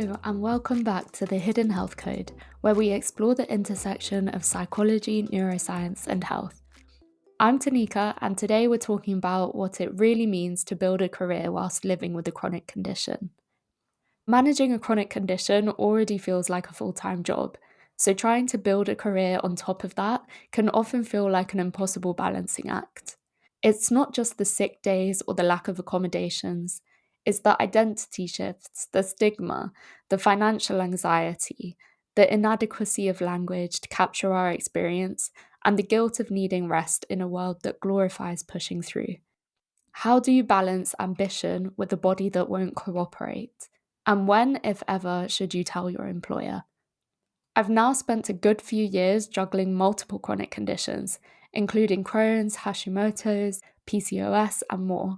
Hello, and welcome back to the Hidden Health Code, where we explore the intersection of psychology, neuroscience, and health. I'm Tanika, and today we're talking about what it really means to build a career whilst living with a chronic condition. Managing a chronic condition already feels like a full-time job, so trying to build a career on top of that can often feel like an impossible balancing act. It's not just the sick days or the lack of accommodations, it's the identity shifts, the stigma, the financial anxiety, the inadequacy of language to capture our experience, and the guilt of needing rest in a world that glorifies pushing through. How do you balance ambition with a body that won't cooperate? And when, if ever, should you tell your employer? I've now spent a good few years juggling multiple chronic conditions, including Crohn's, Hashimoto's, PCOS, and more,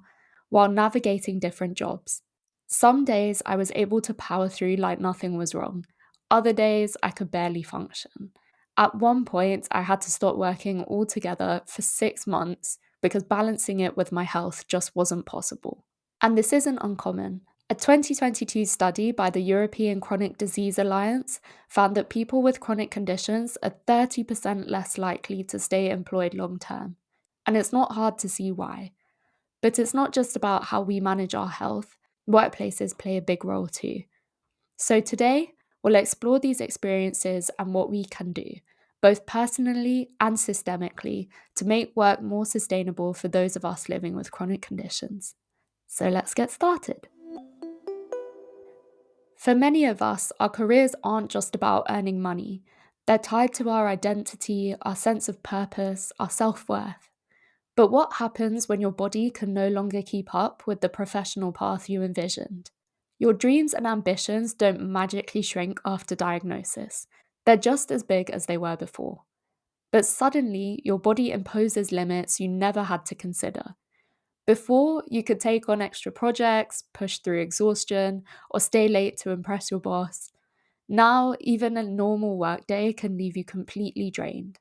while navigating different jobs. Some days I was able to power through like nothing was wrong. Other days I could barely function. At one point, I had to stop working altogether for 6 months because balancing it with my health just wasn't possible. And this isn't uncommon. A 2022 study by the European Chronic Disease Alliance found that people with chronic conditions are 30% less likely to stay employed long term. And it's not hard to see why. But it's not just about how we manage our health, workplaces play a big role too. So today, we'll explore these experiences and what we can do, both personally and systemically, to make work more sustainable for those of us living with chronic conditions. So let's get started. For many of us, our careers aren't just about earning money. They're tied to our identity, our sense of purpose, our self-worth. But what happens when your body can no longer keep up with the professional path you envisioned? Your dreams and ambitions don't magically shrink after diagnosis. They're just as big as they were before. But suddenly, your body imposes limits you never had to consider. Before, you could take on extra projects, push through exhaustion, or stay late to impress your boss. Now, even a normal workday can leave you completely drained.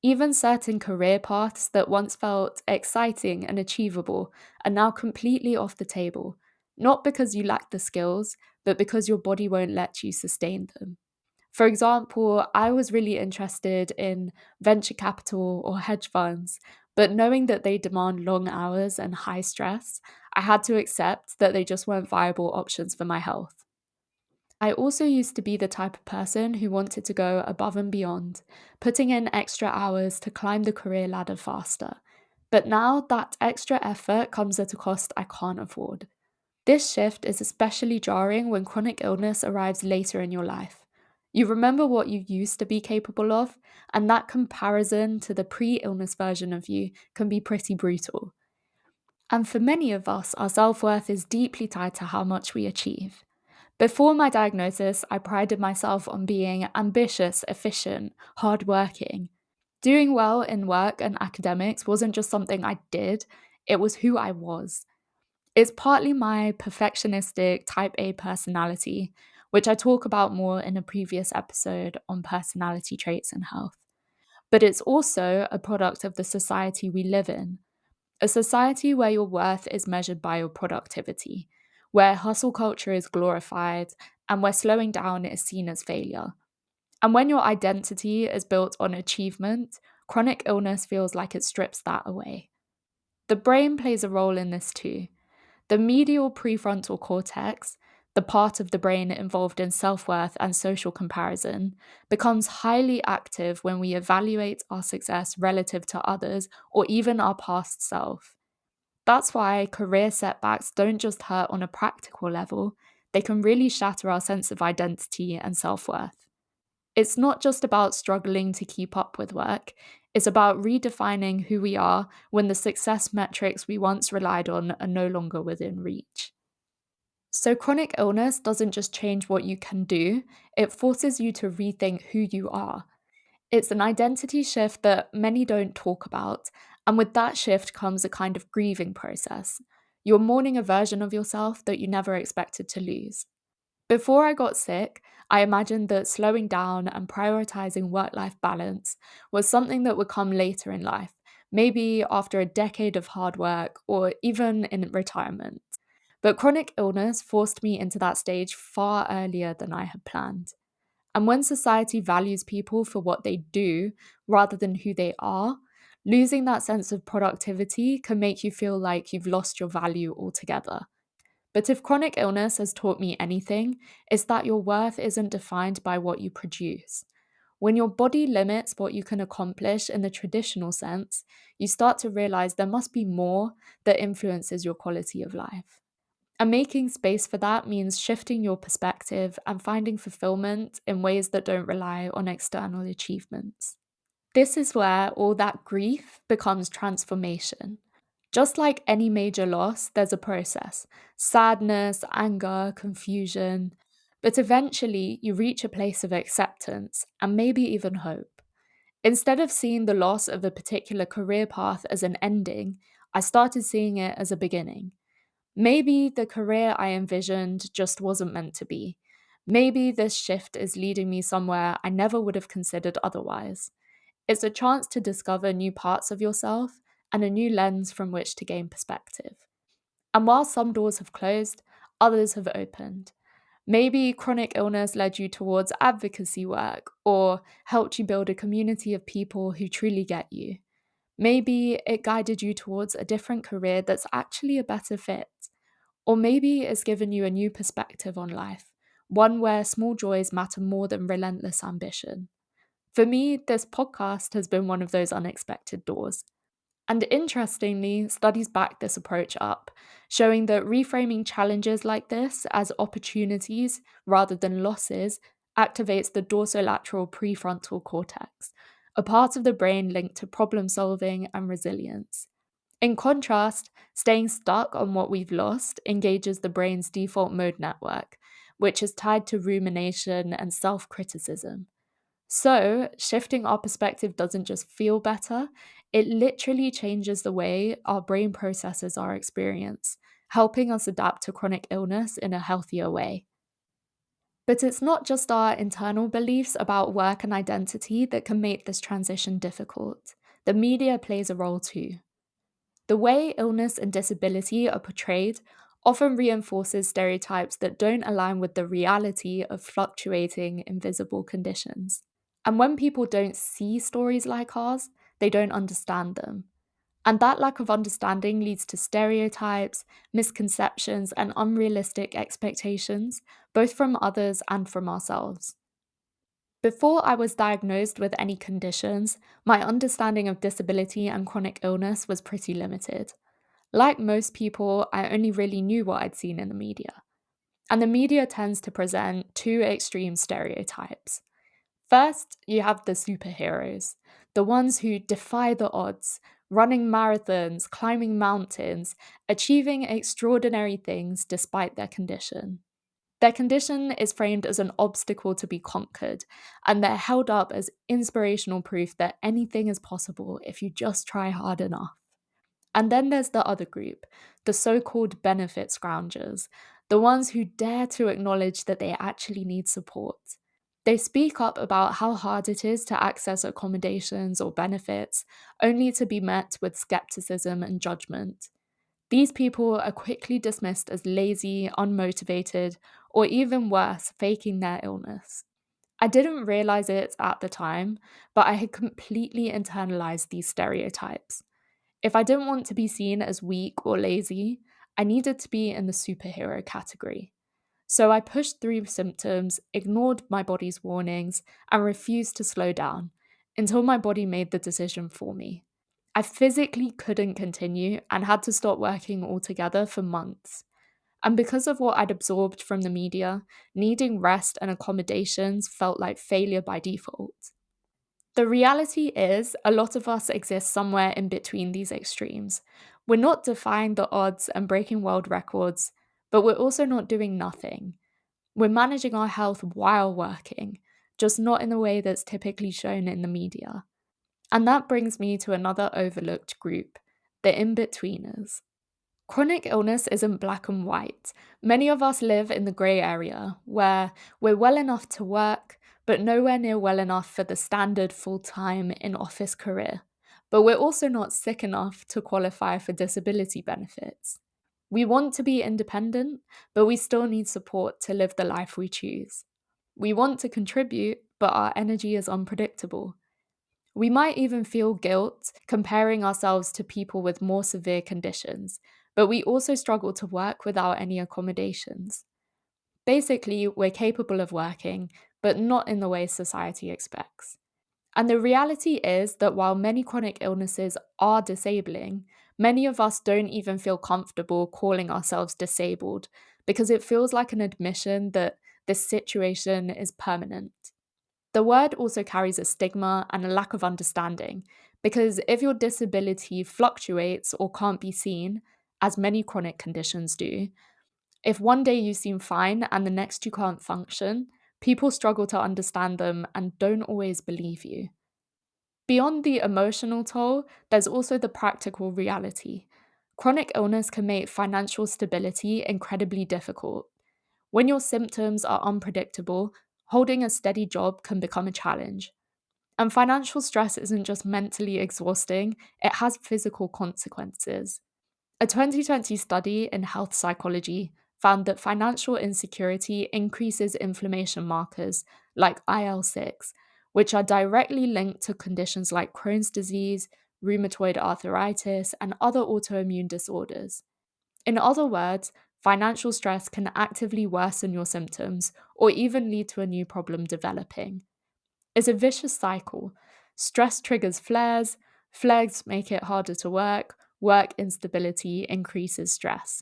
Even certain career paths that once felt exciting and achievable are now completely off the table, not because you lack the skills, but because your body won't let you sustain them. For example, I was really interested in venture capital or hedge funds, but knowing that they demand long hours and high stress, I had to accept that they just weren't viable options for my health. I also used to be the type of person who wanted to go above and beyond, putting in extra hours to climb the career ladder faster. But now that extra effort comes at a cost I can't afford. This shift is especially jarring when chronic illness arrives later in your life. You remember what you used to be capable of, and that comparison to the pre-illness version of you can be pretty brutal. And for many of us, our self-worth is deeply tied to how much we achieve. Before my diagnosis, I prided myself on being ambitious, efficient, hardworking. Doing well in work and academics wasn't just something I did, it was who I was. It's partly my perfectionistic type A personality, which I talk about more in a previous episode on personality traits and health. But it's also a product of the society we live in, a society where your worth is measured by your productivity, where hustle culture is glorified, and where slowing down is seen as failure. And when your identity is built on achievement, chronic illness feels like it strips that away. The brain plays a role in this too. The medial prefrontal cortex, the part of the brain involved in self-worth and social comparison, becomes highly active when we evaluate our success relative to others or even our past self. That's why career setbacks don't just hurt on a practical level, they can really shatter our sense of identity and self-worth. It's not just about struggling to keep up with work, it's about redefining who we are when the success metrics we once relied on are no longer within reach. So chronic illness doesn't just change what you can do, it forces you to rethink who you are. It's an identity shift that many don't talk about, and with that shift comes a kind of grieving process. You're mourning a version of yourself that you never expected to lose. Before I got sick, I imagined that slowing down and prioritizing work-life balance was something that would come later in life, maybe after a decade of hard work or even in retirement. But chronic illness forced me into that stage far earlier than I had planned. And when society values people for what they do rather than who they are, losing that sense of productivity can make you feel like you've lost your value altogether. But if chronic illness has taught me anything, it's that your worth isn't defined by what you produce. When your body limits what you can accomplish in the traditional sense, you start to realize there must be more that influences your quality of life. And making space for that means shifting your perspective and finding fulfillment in ways that don't rely on external achievements. This is where all that grief becomes transformation. Just like any major loss, there's a process: sadness, anger, confusion. But eventually, you reach a place of acceptance and maybe even hope. Instead of seeing the loss of a particular career path as an ending, I started seeing it as a beginning. Maybe the career I envisioned just wasn't meant to be. Maybe this shift is leading me somewhere I never would have considered otherwise. It's a chance to discover new parts of yourself and a new lens from which to gain perspective. And while some doors have closed, others have opened. Maybe chronic illness led you towards advocacy work or helped you build a community of people who truly get you. Maybe it guided you towards a different career that's actually a better fit. Or maybe it's given you a new perspective on life, one where small joys matter more than relentless ambition. For me, this podcast has been one of those unexpected doors. And interestingly, studies back this approach up, showing that reframing challenges like this as opportunities rather than losses activates the dorsolateral prefrontal cortex, a part of the brain linked to problem solving and resilience. In contrast, staying stuck on what we've lost engages the brain's default mode network, which is tied to rumination and self criticism. So, shifting our perspective doesn't just feel better, it literally changes the way our brain processes our experience, helping us adapt to chronic illness in a healthier way. But it's not just our internal beliefs about work and identity that can make this transition difficult. The media plays a role too. The way illness and disability are portrayed often reinforces stereotypes that don't align with the reality of fluctuating, invisible conditions. And when people don't see stories like ours, they don't understand them. And that lack of understanding leads to stereotypes, misconceptions, and unrealistic expectations, both from others and from ourselves. Before I was diagnosed with any conditions, my understanding of disability and chronic illness was pretty limited. Like most people, I only really knew what I'd seen in the media. And the media tends to present two extreme stereotypes. First, you have the superheroes, the ones who defy the odds, running marathons, climbing mountains, achieving extraordinary things despite their condition. Their condition is framed as an obstacle to be conquered, and they're held up as inspirational proof that anything is possible if you just try hard enough. And then there's the other group, the so-called benefit scroungers, the ones who dare to acknowledge that they actually need support. They speak up about how hard it is to access accommodations or benefits, only to be met with skepticism and judgment. These people are quickly dismissed as lazy, unmotivated, or even worse, faking their illness. I didn't realize it at the time, but I had completely internalized these stereotypes. If I didn't want to be seen as weak or lazy, I needed to be in the superhero category. So I pushed through symptoms, ignored my body's warnings, and refused to slow down until my body made the decision for me. I physically couldn't continue and had to stop working altogether for months. And because of what I'd absorbed from the media, needing rest and accommodations felt like failure by default. The reality is, a lot of us exist somewhere in between these extremes. We're not defying the odds and breaking world records, but we're also not doing nothing. We're managing our health while working, just not in the way that's typically shown in the media. And that brings me to another overlooked group, the inbetweeners. Chronic illness isn't black and white. Many of us live in the grey area, where we're well enough to work, but nowhere near well enough for the standard full-time in-office career. But we're also not sick enough to qualify for disability benefits. We want to be independent, but we still need support to live the life we choose. We want to contribute, but our energy is unpredictable. We might even feel guilt comparing ourselves to people with more severe conditions, but we also struggle to work without any accommodations. Basically, we're capable of working, but not in the way society expects. And the reality is that while many chronic illnesses are disabling, many of us don't even feel comfortable calling ourselves disabled because it feels like an admission that this situation is permanent. The word also carries a stigma and a lack of understanding because if your disability fluctuates or can't be seen, as many chronic conditions do, if one day you seem fine and the next you can't function, people struggle to understand them and don't always believe you. Beyond the emotional toll, there's also the practical reality. Chronic illness can make financial stability incredibly difficult. When your symptoms are unpredictable, holding a steady job can become a challenge. And financial stress isn't just mentally exhausting, it has physical consequences. A 2020 study in health psychology found that financial insecurity increases inflammation markers like IL-6, which are directly linked to conditions like Crohn's disease, rheumatoid arthritis, and other autoimmune disorders. In other words, financial stress can actively worsen your symptoms or even lead to a new problem developing. It's a vicious cycle. Stress triggers flares, flares make it harder to work instability increases stress.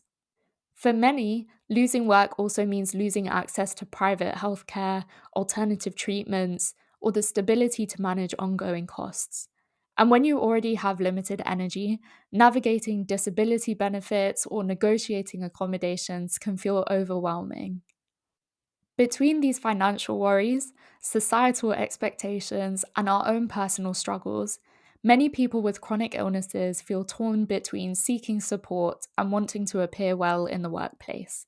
For many, losing work also means losing access to private healthcare, alternative treatments, or the stability to manage ongoing costs. And when you already have limited energy, navigating disability benefits or negotiating accommodations can feel overwhelming. Between these financial worries, societal expectations, and our own personal struggles, many people with chronic illnesses feel torn between seeking support and wanting to appear well in the workplace.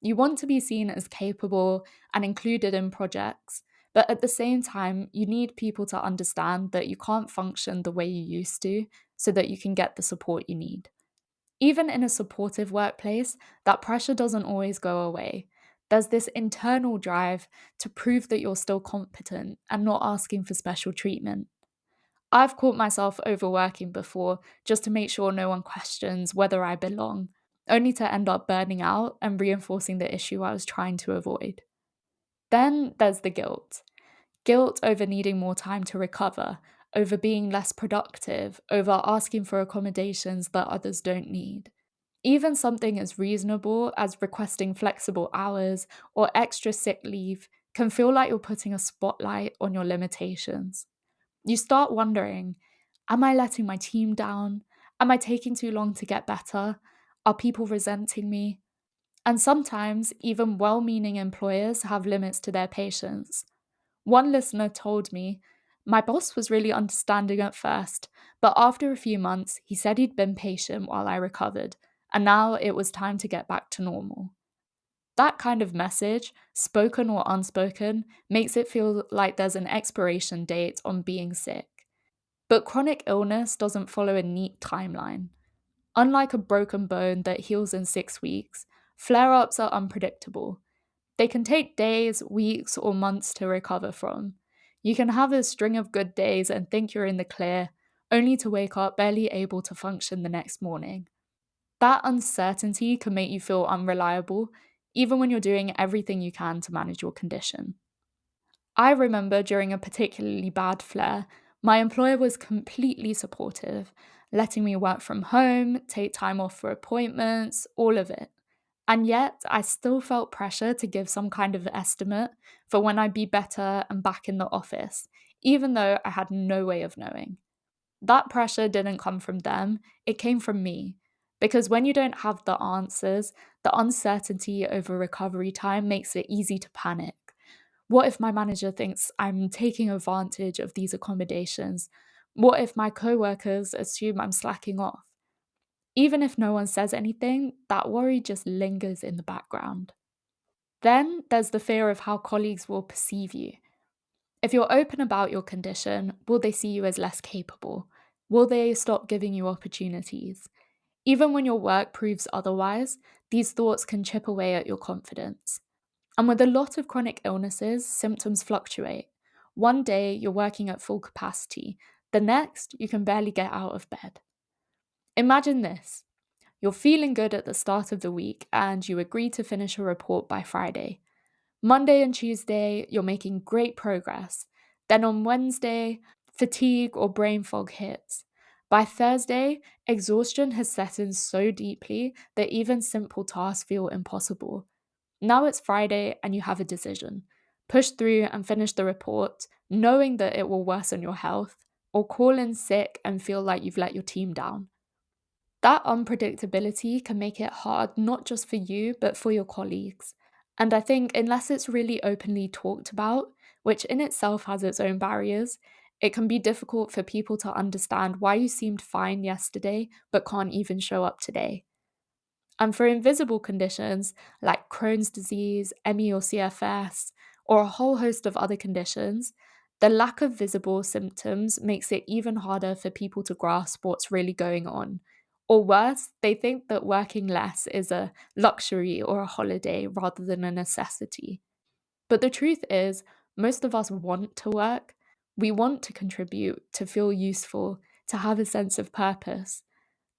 You want to be seen as capable and included in projects, but at the same time, you need people to understand that you can't function the way you used to so that you can get the support you need. Even in a supportive workplace, that pressure doesn't always go away. There's this internal drive to prove that you're still competent and not asking for special treatment. I've caught myself overworking before just to make sure no one questions whether I belong, only to end up burning out and reinforcing the issue I was trying to avoid. Then there's the guilt. Guilt over needing more time to recover, over being less productive, over asking for accommodations that others don't need. Even something as reasonable as requesting flexible hours or extra sick leave can feel like you're putting a spotlight on your limitations. You start wondering, am I letting my team down? Am I taking too long to get better? Are people resenting me? And sometimes, even well meaning employers have limits to their patience. One listener told me, "My boss was really understanding at first, but after a few months, he said he'd been patient while I recovered, and now it was time to get back to normal." That kind of message, spoken or unspoken, makes it feel like there's an expiration date on being sick. But chronic illness doesn't follow a neat timeline. Unlike a broken bone that heals in 6 weeks, flare ups are unpredictable. They can take days, weeks, or months to recover from. You can have a string of good days and think you're in the clear, only to wake up barely able to function the next morning. That uncertainty can make you feel unreliable, even when you're doing everything you can to manage your condition. I remember during a particularly bad flare, my employer was completely supportive, letting me work from home, take time off for appointments, all of it. And yet, I still felt pressure to give some kind of estimate for when I'd be better and back in the office, even though I had no way of knowing. That pressure didn't come from them, it came from me. Because when you don't have the answers, the uncertainty over recovery time makes it easy to panic. What if my manager thinks I'm taking advantage of these accommodations? What if my coworkers assume I'm slacking off? Even if no one says anything, that worry just lingers in the background. Then there's the fear of how colleagues will perceive you. If you're open about your condition, will they see you as less capable? Will they stop giving you opportunities? Even when your work proves otherwise, these thoughts can chip away at your confidence. And with a lot of chronic illnesses, symptoms fluctuate. One day you're working at full capacity, the next you can barely get out of bed. Imagine this. You're feeling good at the start of the week and you agree to finish a report by Friday. Monday and Tuesday, you're making great progress. Then on Wednesday, fatigue or brain fog hits. By Thursday, exhaustion has set in so deeply that even simple tasks feel impossible. Now it's Friday and you have a decision. Push through and finish the report, knowing that it will worsen your health, or call in sick and feel like you've let your team down. That unpredictability can make it hard not just for you, but for your colleagues. And I think unless it's really openly talked about, which in itself has its own barriers, it can be difficult for people to understand why you seemed fine yesterday but can't even show up today. And for invisible conditions like Crohn's disease, ME or CFS, or a whole host of other conditions, the lack of visible symptoms makes it even harder for people to grasp what's really going on. Or worse, they think that working less is a luxury or a holiday rather than a necessity. But the truth is, most of us want to work. We want to contribute, to feel useful, to have a sense of purpose.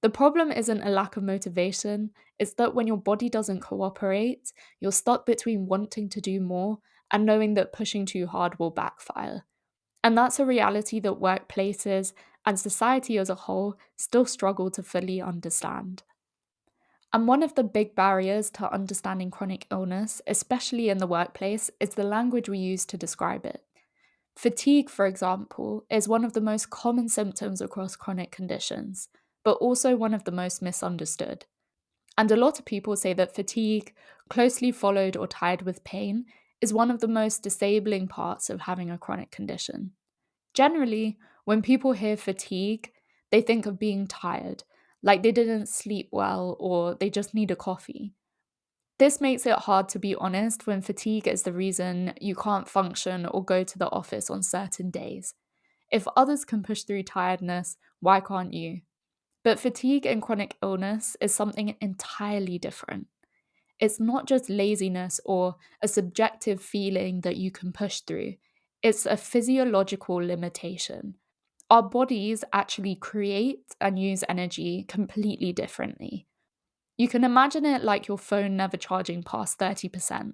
The problem isn't a lack of motivation, it's that when your body doesn't cooperate, you're stuck between wanting to do more and knowing that pushing too hard will backfire. And that's a reality that workplaces and society as a whole still struggle to fully understand. And one of the big barriers to understanding chronic illness, especially in the workplace, is the language we use to describe it. Fatigue, for example, is one of the most common symptoms across chronic conditions, but also one of the most misunderstood. And a lot of people say that fatigue, closely followed or tied with pain, is one of the most disabling parts of having a chronic condition. Generally, when people hear fatigue, they think of being tired, like they didn't sleep well or they just need a coffee. This makes it hard to be honest when fatigue is the reason you can't function or go to the office on certain days. If others can push through tiredness, why can't you? But fatigue and chronic illness is something entirely different. It's not just laziness or a subjective feeling that you can push through, it's a physiological limitation. Our bodies actually create and use energy completely differently. You can imagine it like your phone never charging past 30%.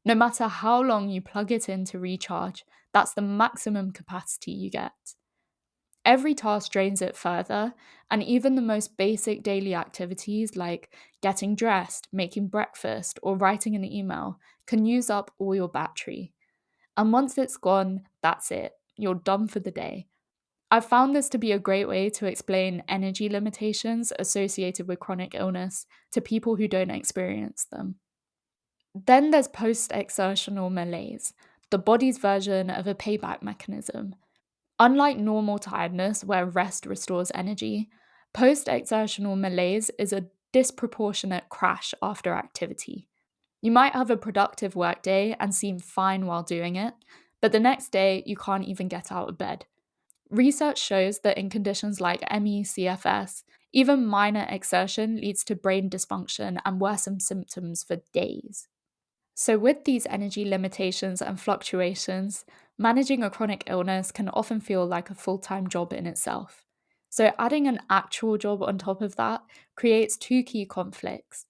No matter how long you plug it in to recharge, that's the maximum capacity you get. Every task drains it further, and even the most basic daily activities like getting dressed, making breakfast, or writing an email can use up all your battery. And once it's gone, that's it. You're done for the day. I've found this to be a great way to explain energy limitations associated with chronic illness to people who don't experience them. Then there's post-exertional malaise, the body's version of a payback mechanism. Unlike normal tiredness, where rest restores energy, post-exertional malaise is a disproportionate crash after activity. You might have a productive workday and seem fine while doing it, but the next day you can't even get out of bed. Research shows that in conditions like ME, CFS, even minor exertion leads to brain dysfunction and worsened symptoms for days. So, with these energy limitations and fluctuations, managing a chronic illness can often feel like a full-time job in itself. So, adding an actual job on top of that creates two key conflicts.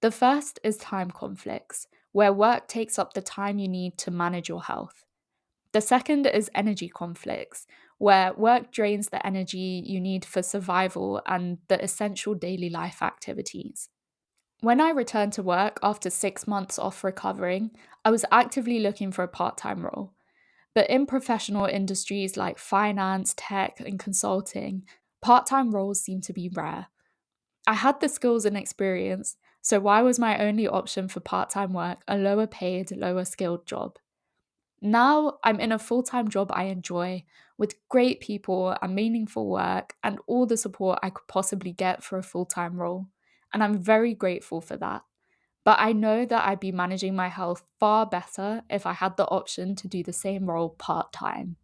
The first is time conflicts, where work takes up the time you need to manage your health. The second is energy conflicts, where work drains the energy you need for survival and the essential daily life activities. When I returned to work after 6 months off recovering, I was actively looking for a part-time role. But in professional industries like finance, tech, and consulting, part-time roles seem to be rare. I had the skills and experience, so why was my only option for part-time work a lower paid, lower skilled job? Now I'm in a full-time job I enjoy, with great people and meaningful work and all the support I could possibly get for a full-time role. And I'm very grateful for that. But I know that I'd be managing my health far better if I had the option to do the same role part-time.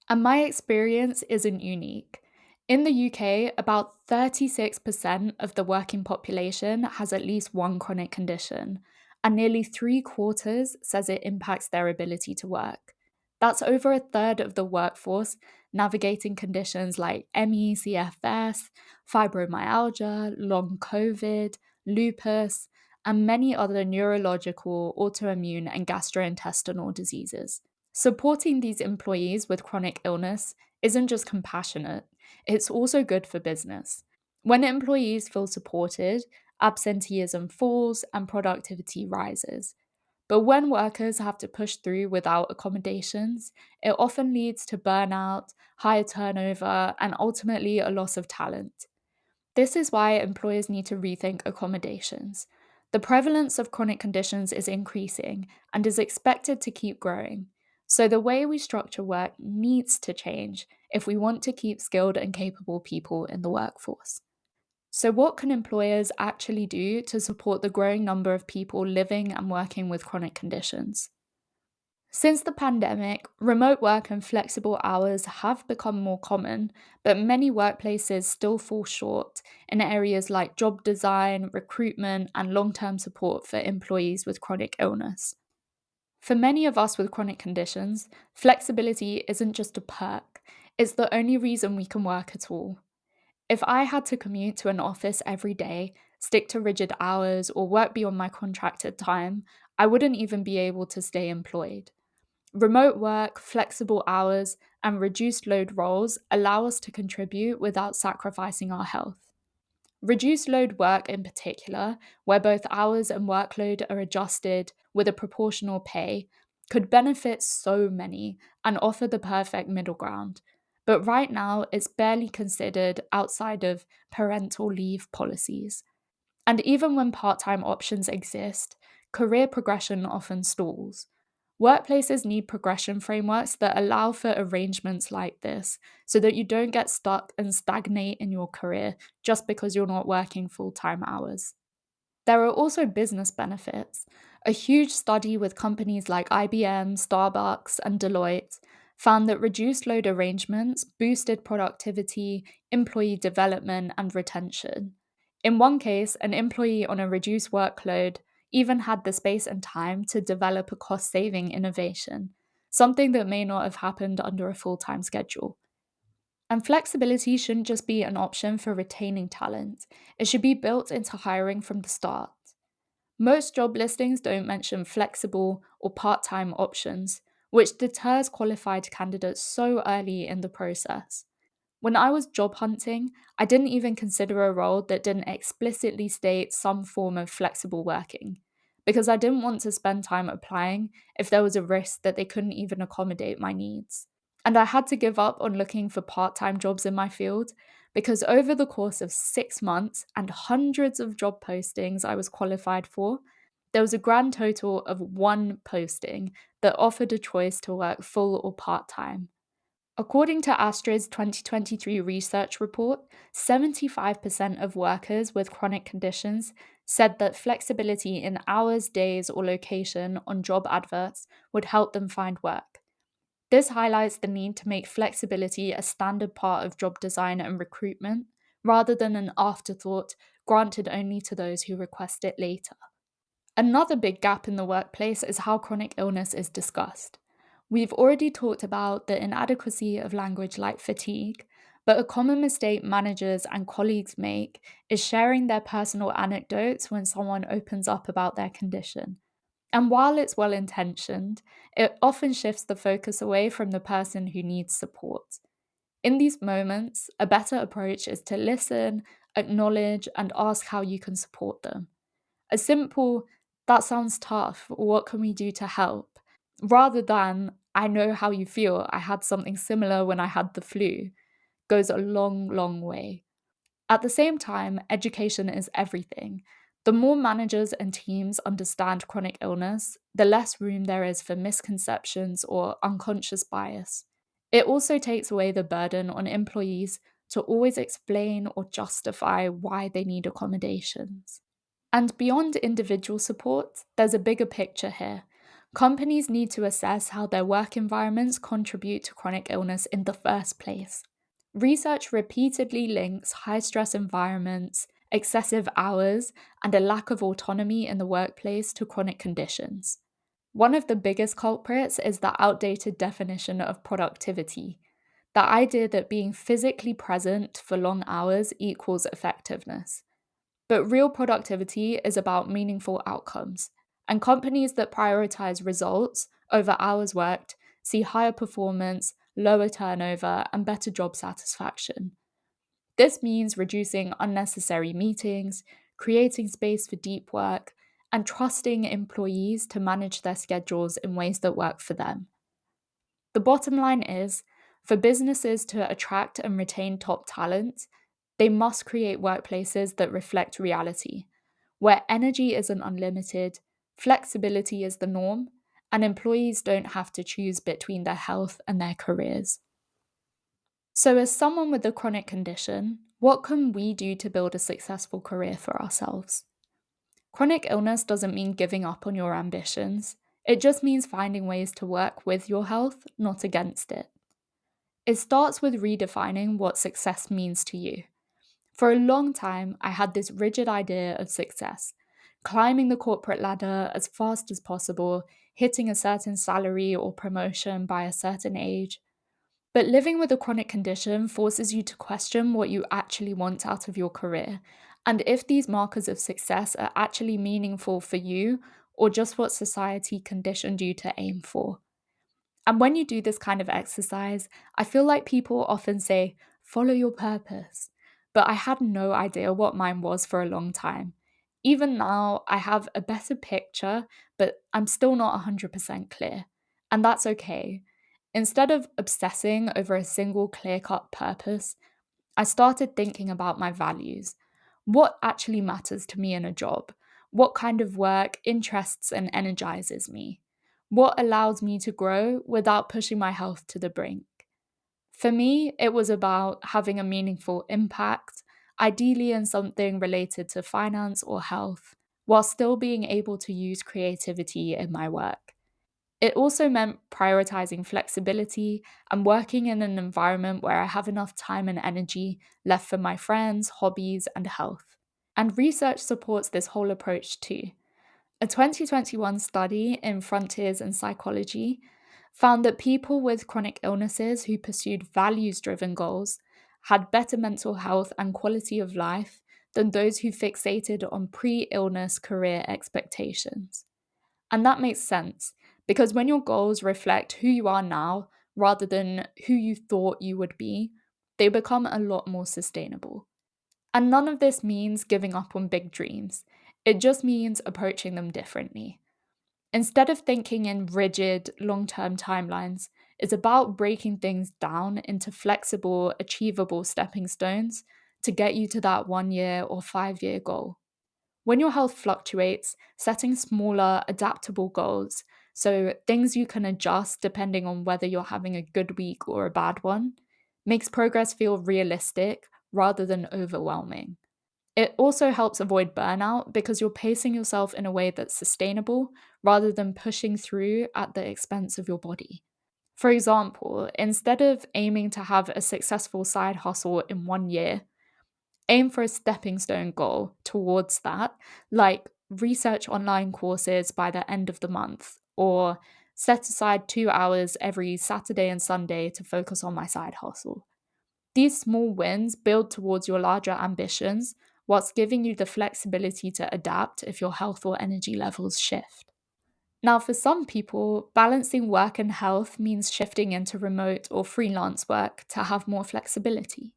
And my experience isn't unique. In the UK, about 36% of the working population has at least one chronic condition, and nearly three quarters says it impacts their ability to work. That's over a third of the workforce navigating conditions like ME/CFS, fibromyalgia, long COVID, lupus, and many other neurological, autoimmune, and gastrointestinal diseases. Supporting these employees with chronic illness isn't just compassionate, it's also good for business. When employees feel supported, absenteeism falls and productivity rises. But when workers have to push through without accommodations, it often leads to burnout, higher turnover, and ultimately a loss of talent. This is why employers need to rethink accommodations. The prevalence of chronic conditions is increasing and is expected to keep growing. So the way we structure work needs to change if we want to keep skilled and capable people in the workforce. So, what can employers actually do to support the growing number of people living and working with chronic conditions? Since the pandemic, remote work and flexible hours have become more common, but many workplaces still fall short in areas like job design, recruitment, and long term support for employees with chronic illness. For many of us with chronic conditions, flexibility isn't just a perk, it's the only reason we can work at all. If I had to commute to an office every day, stick to rigid hours, or work beyond my contracted time, I wouldn't even be able to stay employed. Remote work, flexible hours, and reduced load roles allow us to contribute without sacrificing our health. Reduced load work, in particular, where both hours and workload are adjusted with a proportional pay, could benefit so many and offer the perfect middle ground. But right now, it's barely considered outside of parental leave policies. And even when part time options exist, career progression often stalls. Workplaces need progression frameworks that allow for arrangements like this so that you don't get stuck and stagnate in your career just because you're not working full time hours. There are also business benefits. A huge study with companies like IBM, Starbucks, and Deloitte found that reduced load arrangements boosted productivity, employee development, and retention. In one case, an employee on a reduced workload even had the space and time to develop a cost saving innovation, something that may not have happened under a full time schedule. And flexibility shouldn't just be an option for retaining talent, it should be built into hiring from the start. Most job listings don't mention flexible or part time options, which deters qualified candidates so early in the process. When I was job hunting, I didn't even consider a role that didn't explicitly state some form of flexible working, because I didn't want to spend time applying if there was a risk that they couldn't even accommodate my needs. And I had to give up on looking for part time jobs in my field because over the course of 6 months and hundreds of job postings I was qualified for, there was a grand total of one posting that offered a choice to work full or part time. According to Astra's 2023 research report, 75% of workers with chronic conditions said that flexibility in hours, days, or location on job adverts would help them find work. This highlights the need to make flexibility a standard part of job design and recruitment, rather than an afterthought granted only to those who request it later. Another big gap in the workplace is how chronic illness is discussed. We've already talked about the inadequacy of language like fatigue, but a common mistake managers and colleagues make is sharing their personal anecdotes when someone opens up about their condition. And while it's well intentioned, it often shifts the focus away from the person who needs support. In these moments, a better approach is to listen, acknowledge, and ask how you can support them. A simple, "that sounds tough, what can we do to help?" rather than, "I know how you feel, I had something similar when I had the flu," goes a long, long way. At the same time, education is everything. The more managers and teams understand chronic illness, the less room there is for misconceptions or unconscious bias. It also takes away the burden on employees to always explain or justify why they need accommodations. And beyond individual support, there's a bigger picture here. Companies need to assess how their work environments contribute to chronic illness in the first place. Research repeatedly links high stress environments, excessive hours, and a lack of autonomy in the workplace to chronic conditions. One of the biggest culprits is the outdated definition of productivity, the idea that being physically present for long hours equals effectiveness. But real productivity is about meaningful outcomes, and companies that prioritize results over hours worked see higher performance, lower turnover, and better job satisfaction. This means reducing unnecessary meetings, creating space for deep work, and trusting employees to manage their schedules in ways that work for them. The bottom line is, for businesses to attract and retain top talent, they must create workplaces that reflect reality, where energy isn't unlimited, flexibility is the norm, and employees don't have to choose between their health and their careers. So, as someone with a chronic condition, what can we do to build a successful career for ourselves? Chronic illness doesn't mean giving up on your ambitions. It just means finding ways to work with your health, not against it. It starts with redefining what success means to you. For a long time, I had this rigid idea of success: climbing the corporate ladder as fast as possible, hitting a certain salary or promotion by a certain age. But living with a chronic condition forces you to question what you actually want out of your career, and if these markers of success are actually meaningful for you or just what society conditioned you to aim for. And when you do this kind of exercise, I feel like people often say, follow your purpose. But I had no idea what mine was for a long time. Even now, I have a better picture, but I'm still not 100% clear. And that's okay. Instead of obsessing over a single clear-cut purpose, I started thinking about my values. What actually matters to me in a job? What kind of work interests and energizes me? What allows me to grow without pushing my health to the brink? For me, it was about having a meaningful impact, ideally in something related to finance or health, while still being able to use creativity in my work. It also meant prioritizing flexibility and working in an environment where I have enough time and energy left for my friends, hobbies, and health. And research supports this whole approach too. A 2021 study in Frontiers in Psychology found that people with chronic illnesses who pursued values driven goals had better mental health and quality of life than those who fixated on pre illness career expectations. And that makes sense, because when your goals reflect who you are now rather than who you thought you would be, they become a lot more sustainable. And none of this means giving up on big dreams. It just means approaching them differently. Instead of thinking in rigid, long term timelines, it's about breaking things down into flexible, achievable stepping stones to get you to that 1 year or 5 year goal. When your health fluctuates, setting smaller, adaptable goals, so things you can adjust depending on whether you're having a good week or a bad one, makes progress feel realistic rather than overwhelming. It also helps avoid burnout because you're pacing yourself in a way that's sustainable rather than pushing through at the expense of your body. For example, instead of aiming to have a successful side hustle in 1 year, aim for a stepping stone goal towards that, like research online courses by the end of the month, or set aside 2 hours every Saturday and Sunday to focus on my side hustle. These small wins build towards your larger ambitions, whilst giving you the flexibility to adapt if your health or energy levels shift. Now, for some people, balancing work and health means shifting into remote or freelance work to have more flexibility.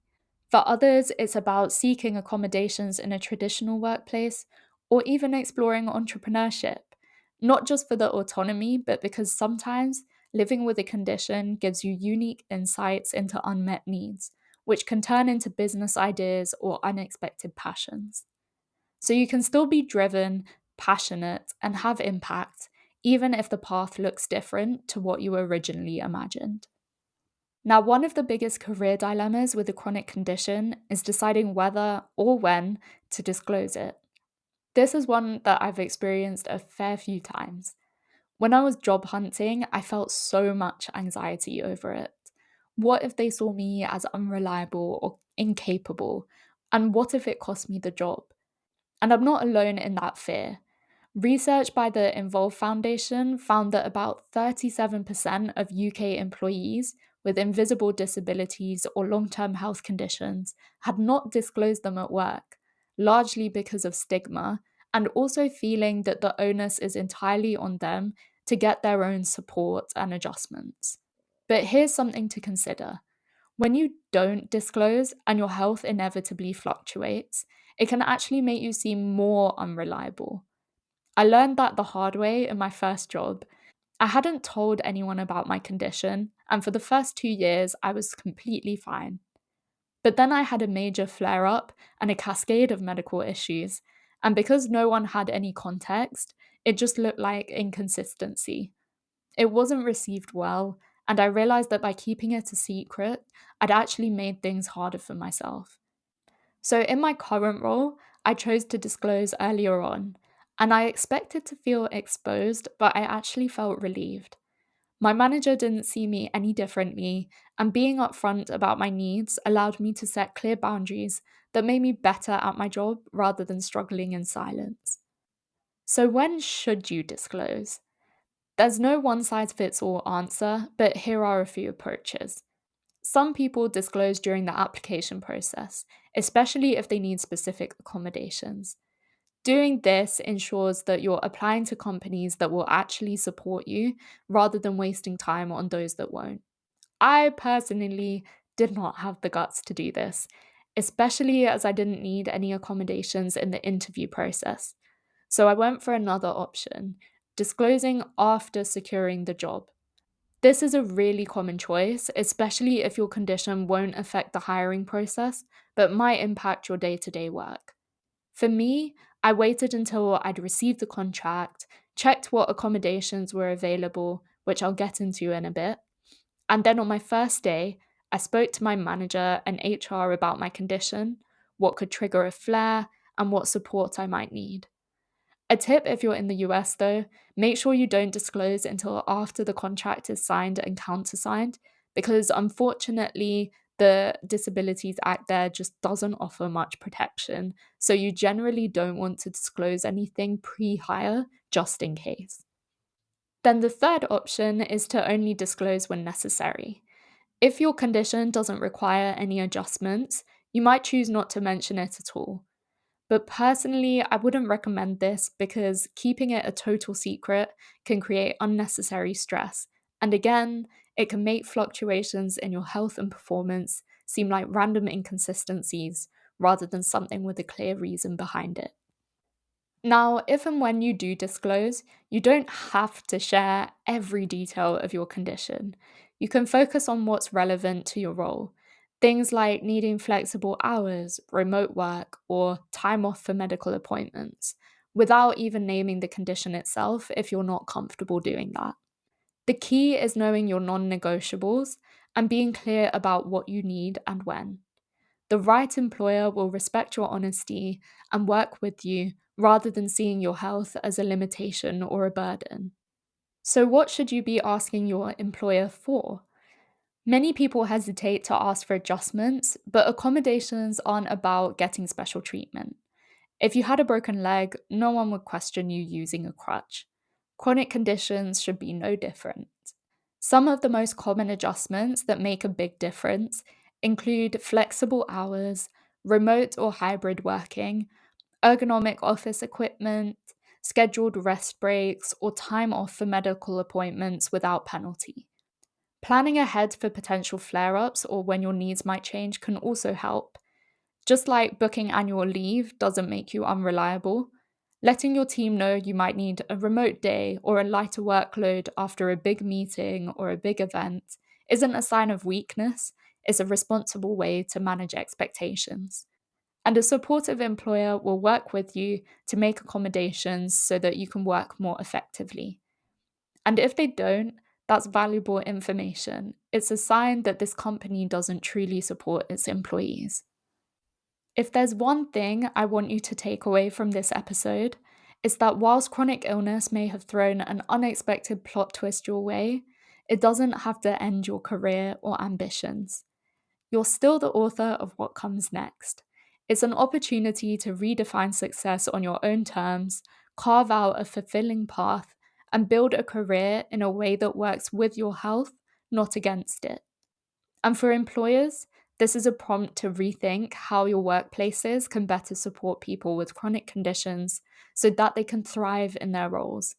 For others, it's about seeking accommodations in a traditional workplace or even exploring entrepreneurship, not just for the autonomy, but because sometimes living with a condition gives you unique insights into unmet needs, which can turn into business ideas or unexpected passions. So you can still be driven, passionate, and have impact, even if the path looks different to what you originally imagined. Now, one of the biggest career dilemmas with a chronic condition is deciding whether or when to disclose it. This is one that I've experienced a fair few times. When I was job hunting, I felt so much anxiety over it. What if they saw me as unreliable or incapable? And what if it cost me the job? And I'm not alone in that fear. Research by the Involve Foundation found that about 37% of UK employees with invisible disabilities or long term health conditions had not disclosed them at work, largely because of stigma and also feeling that the onus is entirely on them to get their own support and adjustments. But here's something to consider. When you don't disclose and your health inevitably fluctuates, it can actually make you seem more unreliable. I learned that the hard way in my first job. I hadn't told anyone about my condition, and for the first 2 years, I was completely fine. But then I had a major flare up and a cascade of medical issues, and because no one had any context, it just looked like inconsistency. It wasn't received well, and I realized that by keeping it a secret, I'd actually made things harder for myself. So, in my current role, I chose to disclose earlier on, and I expected to feel exposed, but I actually felt relieved. My manager didn't see me any differently, and being upfront about my needs allowed me to set clear boundaries that made me better at my job rather than struggling in silence. So, when should you disclose? There's no one size fits all answer, but here are a few approaches. Some people disclose during the application process, especially if they need specific accommodations. Doing this ensures that you're applying to companies that will actually support you rather than wasting time on those that won't. I personally did not have the guts to do this, especially as I didn't need any accommodations in the interview process. So I went for another option, disclosing after securing the job. This is a really common choice, especially if your condition won't affect the hiring process, but might impact your day to day work. For me, I waited until I'd received the contract, checked what accommodations were available, which I'll get into in a bit, and then on my first day, I spoke to my manager and HR about my condition, what could trigger a flare, and what support I might need. A tip if you're in the US though, make sure you don't disclose until after the contract is signed and countersigned, because unfortunately, the Disabilities Act there just doesn't offer much protection. So you generally don't want to disclose anything pre hire just in case. Then the third option is to only disclose when necessary. If your condition doesn't require any adjustments, you might choose not to mention it at all. But personally, I wouldn't recommend this because keeping it a total secret can create unnecessary stress. And again, it can make fluctuations in your health and performance seem like random inconsistencies rather than something with a clear reason behind it. Now, if and when you do disclose, you don't have to share every detail of your condition. You can focus on what's relevant to your role. Things like needing flexible hours, remote work, or time off for medical appointments, without even naming the condition itself if you're not comfortable doing that. The key is knowing your non negotiables and being clear about what you need and when. The right employer will respect your honesty and work with you rather than seeing your health as a limitation or a burden. So, what should you be asking your employer for? Many people hesitate to ask for adjustments, but accommodations aren't about getting special treatment. If you had a broken leg, no one would question you using a crutch. Chronic conditions should be no different. Some of the most common adjustments that make a big difference include flexible hours, remote or hybrid working, ergonomic office equipment, scheduled rest breaks, or time off for medical appointments without penalty. Planning ahead for potential flare ups or when your needs might change can also help. Just like booking annual leave doesn't make you unreliable, letting your team know you might need a remote day or a lighter workload after a big meeting or a big event isn't a sign of weakness, it's a responsible way to manage expectations. And a supportive employer will work with you to make accommodations so that you can work more effectively. And if they don't, that's valuable information. It's a sign that this company doesn't truly support its employees. If there's one thing I want you to take away from this episode, it's that whilst chronic illness may have thrown an unexpected plot twist your way, It doesn't have to end your career or ambitions. You're still the author of what comes next. It's an opportunity to redefine success on your own terms, carve out a fulfilling path, and build a career in a way that works with your health, not against it. And for employers, this is a prompt to rethink how your workplaces can better support people with chronic conditions so that they can thrive in their roles.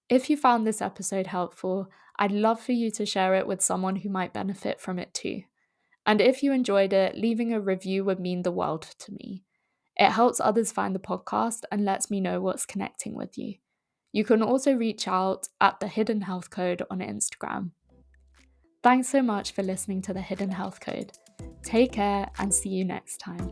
If you found this episode helpful, I'd love for you to share it with someone who might benefit from it too. And if you enjoyed it, leaving a review would mean the world to me. It helps others find the podcast and lets me know what's connecting with you. You can also reach out at The Hidden Health Code on Instagram. Thanks so much for listening to The Hidden Health Code. Take care and see you next time.